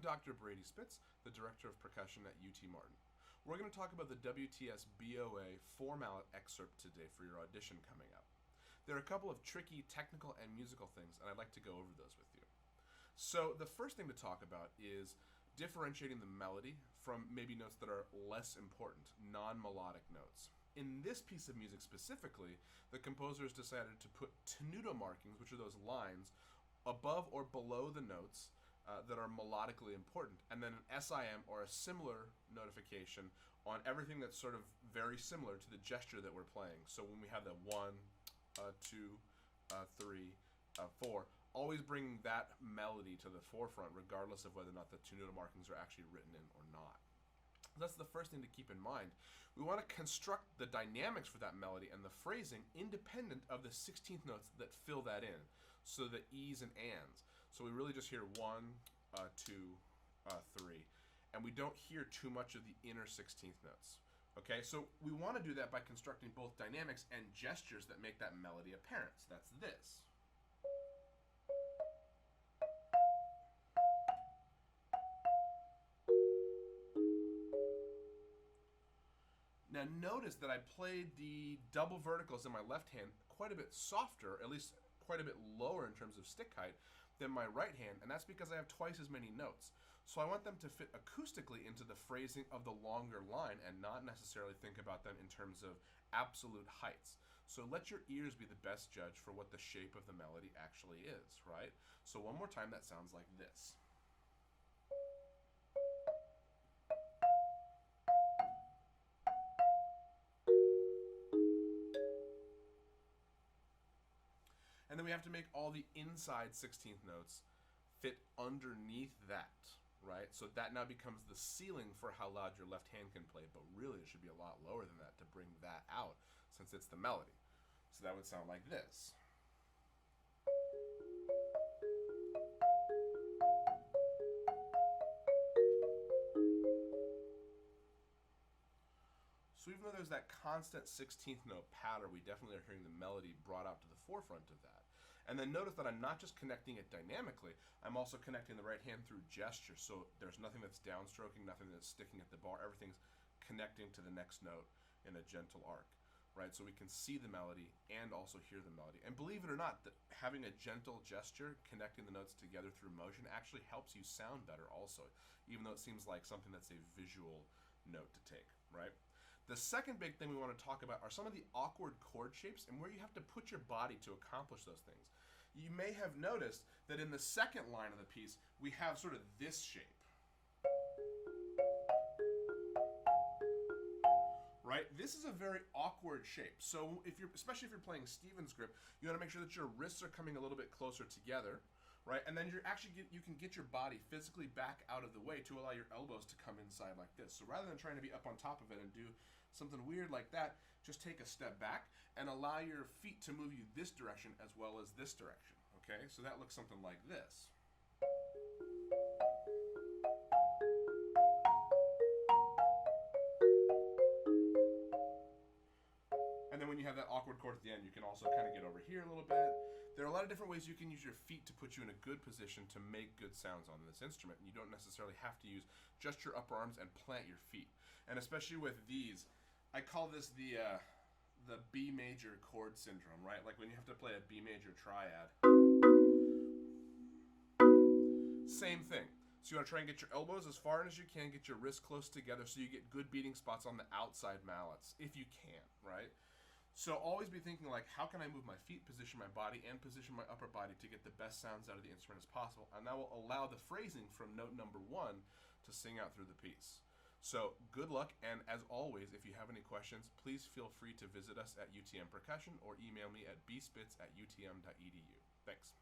Dr. Brady Spitz, the Director of Percussion at UT Martin. We're going to talk about the WTSBOA Four Mallet excerpt today for your audition coming up. There are a couple of tricky technical and musical things, and I'd like to go over those with you. So the first thing to talk about is differentiating the melody from maybe notes that are less important, non-melodic notes. In this piece of music specifically, the composers decided to put tenuto markings, which are those lines, above or below the notes that are melodically important, and then an SIM or a similar notification on everything that's sort of very similar to the gesture that we're playing. So when we have the 1, 2, 3, 4, always bringing that melody to the forefront regardless of whether or not the tenuto markings are actually written in or not. That's the first thing to keep in mind. We want to construct the dynamics for that melody and the phrasing independent of the 16th notes that fill that in. So the E's and ands. So we really just hear 1, 2, 3. And we don't hear too much of the inner 16th notes. Okay, so we want to do that by constructing both dynamics and gestures that make that melody apparent. So that's this. Now notice that I played the double verticals in my left hand quite a bit softer, at least quite a bit lower in terms of stick height than my right hand, and that's because I have twice as many notes. So I want them to fit acoustically into the phrasing of the longer line and not necessarily think about them in terms of absolute heights. So let your ears be the best judge for what the shape of the melody actually is, right? So one more time, that sounds like this. And then we have to make all the inside 16th notes fit underneath that, right? So that now becomes the ceiling for how loud your left hand can play, but really it should be a lot lower than that to bring that out since it's the melody. So that would sound like this. So even though there's that constant 16th note pattern, we definitely are hearing the melody brought out to the forefront of that. And then notice that I'm not just connecting it dynamically, I'm also connecting the right hand through gesture. So there's nothing that's downstroking, nothing that's sticking at the bar. Everything's connecting to the next note in a gentle arc, right? So we can see the melody and also hear the melody. And believe it or not, that having a gentle gesture, connecting the notes together through motion actually helps you sound better also, even though it seems like something that's a visual note to take, right? The second big thing we want to talk about are some of the awkward chord shapes and where you have to put your body to accomplish those things. You may have noticed that in the second line of the piece, we have sort of this shape. Right? This is a very awkward shape. So especially if you're playing Stevens grip, you want to make sure that your wrists are coming a little bit closer together, right? And then you can get your body physically back out of the way to allow your elbows to come inside like this. So rather than trying to be up on top of it and do something weird like that, just take a step back and allow your feet to move you this direction as well as this direction, okay? So that looks something like this. And then when you have that awkward chord at the end, you can also kind of get over here a little bit. There are a lot of different ways you can use your feet to put you in a good position to make good sounds on this instrument. You don't necessarily have to use just your upper arms and plant your feet. And especially with these, I call this the B major chord syndrome, right? Like when you have to play a B major triad. Same thing. So you want to try and get your elbows as far in as you can, get your wrists close together so you get good beating spots on the outside mallets, if you can, right? So always be thinking like, how can I move my feet, position my body, and position my upper body to get the best sounds out of the instrument as possible? And that will allow the phrasing from note number 1 to sing out through the piece. So good luck, and as always, if you have any questions, please feel free to visit us at UTM Percussion or email me at bspitz@utm.edu. Thanks.